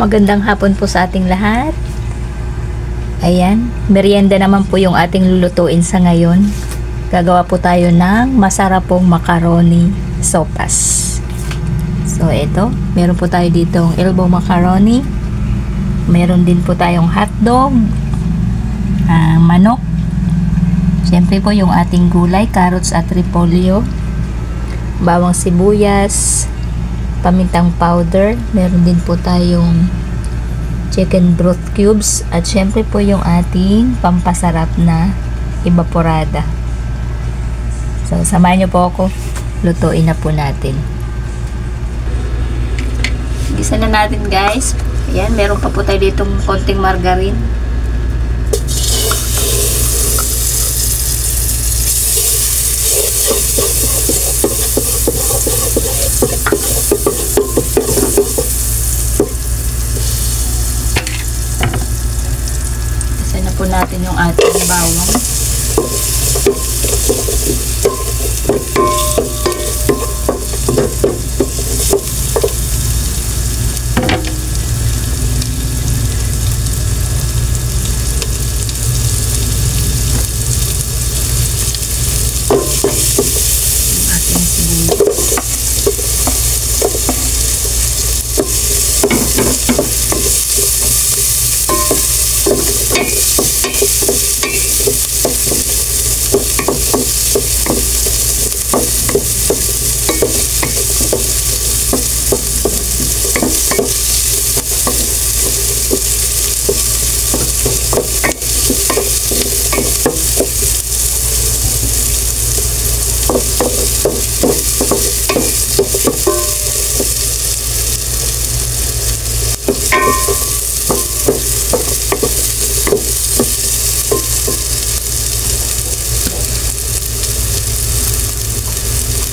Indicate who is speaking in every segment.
Speaker 1: magandang hapon po sa ating lahat. Ayan, merienda naman po yung ating lulutuin sa ngayon. Gagawa po tayo ng masarap pong macaroni sopas. So ito, meron po tayo ditong elbow macaroni. Meron din po tayong hotdog, manok. Siyempre po yung ating gulay, carrots at repolyo, bawang sibuyas, pamintang powder, meron din po tayong chicken broth cubes, at syempre po yung ating pampasarap na evaporada. So samahan nyo po ako, lutuin na po natin. Gisa na natin guys. Ayan, meron pa po tayo ditong konting margarine. Po natin yung ating bawang.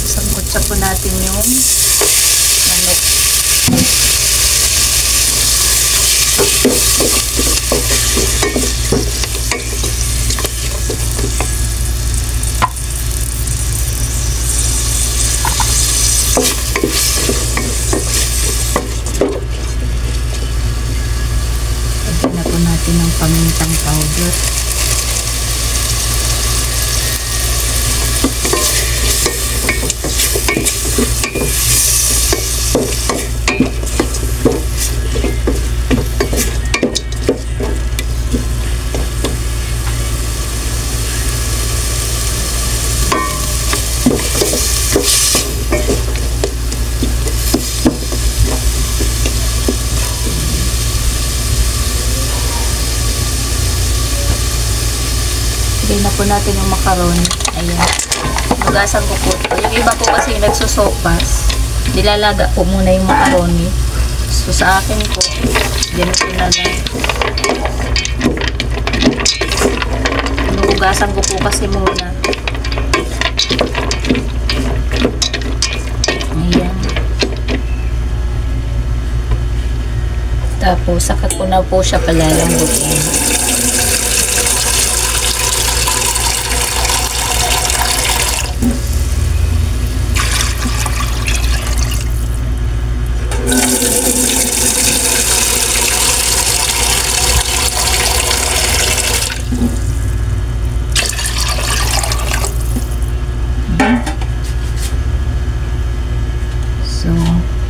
Speaker 1: Sangkutsa po natin yung manok. Lagyan na po natin ng pamintang powder. Lagyan na po natin yung macaroni. Ayan. Magasan ko po ito. Yung iba po kasi nagsusopas, nilalaga po muna yung macaroni. So sa akin po, ganito na lang. Nugasan ko po kasi muna. Ayan. Tapos saka ko na po siya palalambutin. So,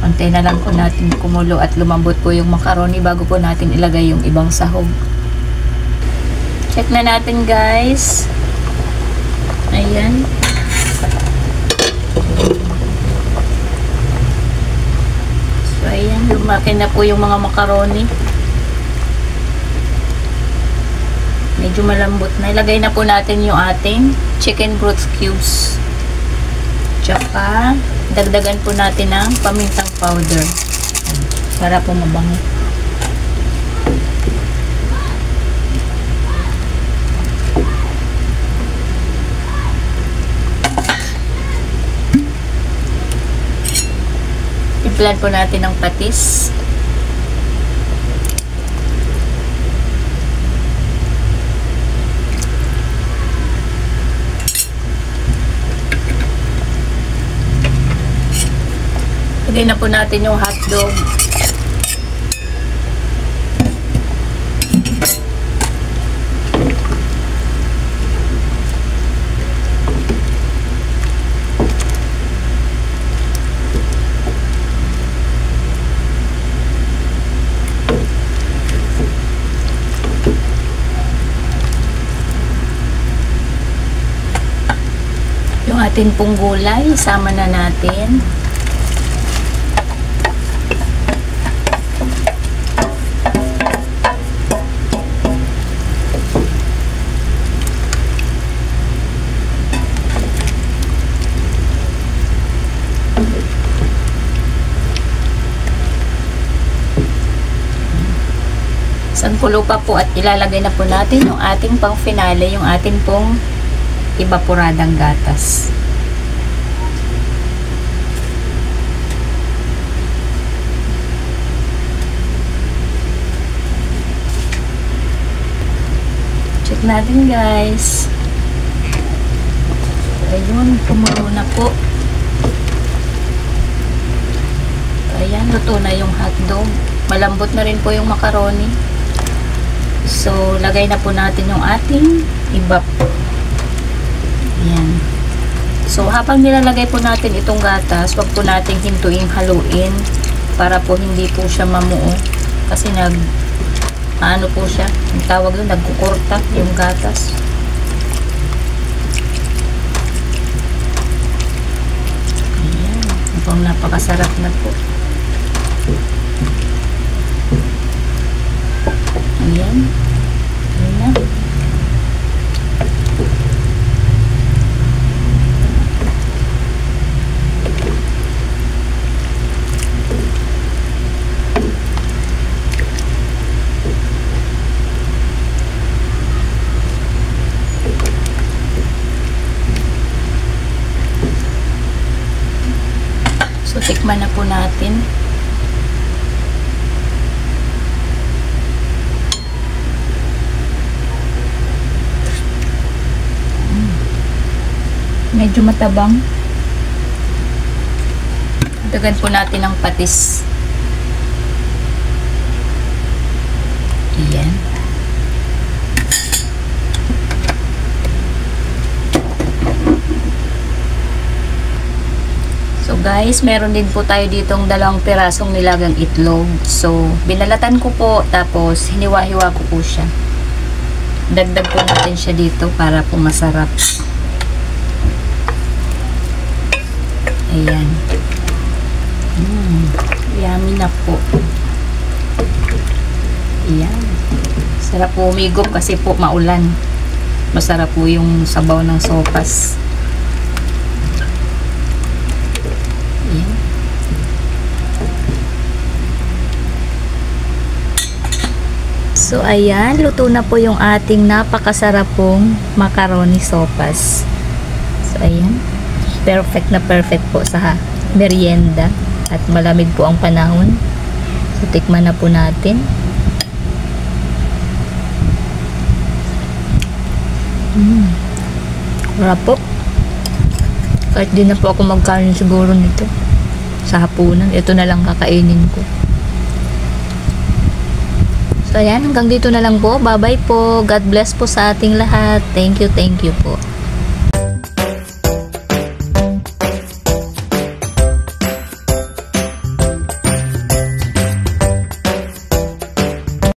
Speaker 1: antay na lang po natin kumulo at lumambot po yung macaroni bago po natin ilagay yung ibang sahog. Check na natin guys. Ayan. So, ayan. Lumaki na po yung mga macaroni. Medyo malambot na. Ilagay na po natin yung ating chicken broth cubes. Tsaka, dagdagan po natin ng pamintang powder para po mabango. Implan po natin ng patis. Lagay na po natin yung hotdog. atin pong gulay, sama na natin. Sangkulo pa po at ilalagay na po natin yung ating pang finale, yung ating pong evaporadang gatas. Check natin guys. Ayun, kumulo na po. Ayan, luto na yung hotdog. Malambot na rin po yung macaroni. So, lagay na po natin yung ating ibap. Ayan. So, habang nilalagay po natin itong gatas, wag po nating hintuing haluin para po hindi po siya mamuo. Kasi ano po siya, ang tawag doon, nagkukurta yung gatas. Ayan. Mukhang napakasarap na po. Ayan. Ayan na. So, tikman na po natin. Medyo matabang. Dagan po natin ng patis. Ayan. So guys, meron din po tayo ditong 2 pirasong nilagang itlog. So, binalatan ko po, tapos hiniwa-hiwa ko po siya. Dagdag po natin siya dito para po masarap. Ayan. Yummy na po. Ayan. Sarap po umigop kasi po maulan. Masarap po yung sabaw ng sopas. Ayan. So ayan, luto na po yung ating napakasarap pong macaroni sopas. So ayan. Perfect na perfect po sa merienda at malamig po ang panahon. So tikman na po natin. Sarap po. Kahit di na po ako magkain siguro nito sa hapunan, ito na lang kakainin ko. So ayan, hanggang dito na lang po. Bye bye po. God bless po sa ating lahat. Thank you po.